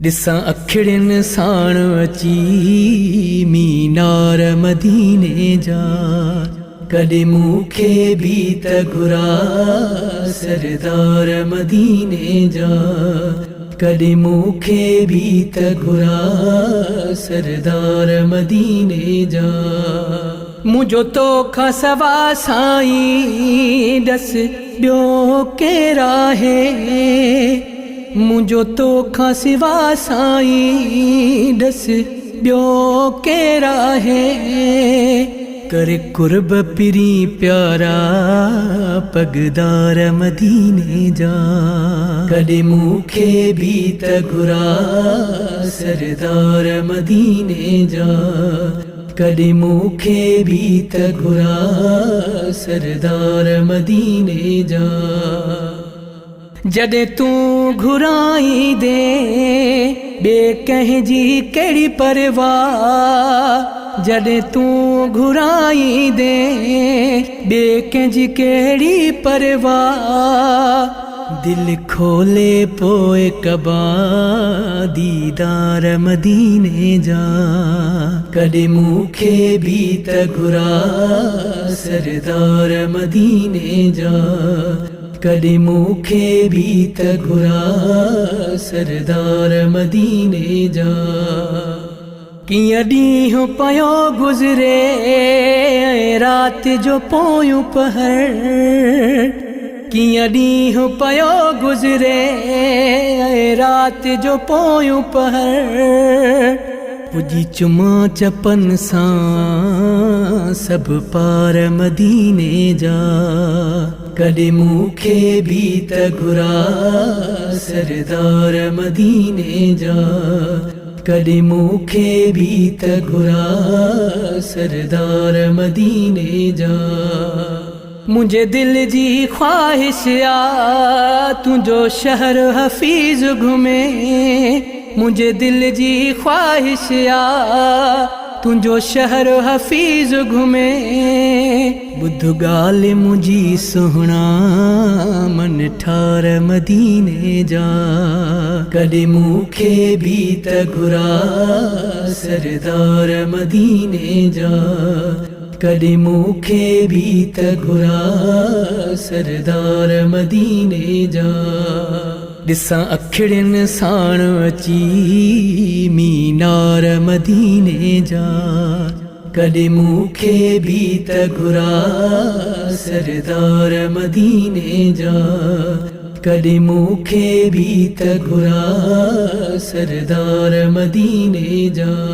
दिसा अखिड़न साण अची मीनार मदीने जा। कदे मूंखे भी त घुरा सरदार मदीने जा। कदे मूंखे भी त घुरा सरदार मदीने जा। मुझो तो खसवा साईं दस ॿियो केरा है। मुझो तो सिवा साईं दस ॿियो केरा है। कर कुर्ब पिरी प्यारा पगदार मदीने जा। कदे मूंखे भी त घुरा सरदार मदीने जा। कदे मूंखे भी त घुरा सरदार मदीने जा। जॾे तू घुराई दे बे कंहिं जी कहिड़ी परवाह। जॾे तू घुराई दे बे कंहिं जी कहिड़ी परवाह। दिल खोले पोए कबा दीदार मदीने जा। कदे मूंखे भी त घुरा सरदार मदीने जा। कदे मूंखे भी त घुरा सरदार मदीने जा। कियां ॾींहुं पयो गुज़रे रात जो पोयूं पहर। कियां ॾींहुं पयो गुज़रे रात जो पोयूं पहर। पुजी चुमा चपन सां सभु पार मदीने जा। कदे मूंखे भी त घुरा सरदार मदीने जा। कदे मूंखे भी त घुरा सरदार मदीने जा। मुझे दिल जी ख्वाहिश आ तुझो शहर हफीज घुमे। मुझे दिल जी ख्वाहिश आ तुझो शहर हफीज घुमे। बुध गाल मुझी सुहना मन ठार मदीने जा। कदे मूंखे भी त घुरा सरदार मदीने जा। कदे मूंखे भी त घुरा सरदार मदीने जा। दिसा अखिड़न साण अची मीनार मदीने जा। कदे मूंखे भी त घुरा सरदार मदीने जा। कदे मूंखे भी त घुरा सरदार मदीने जा।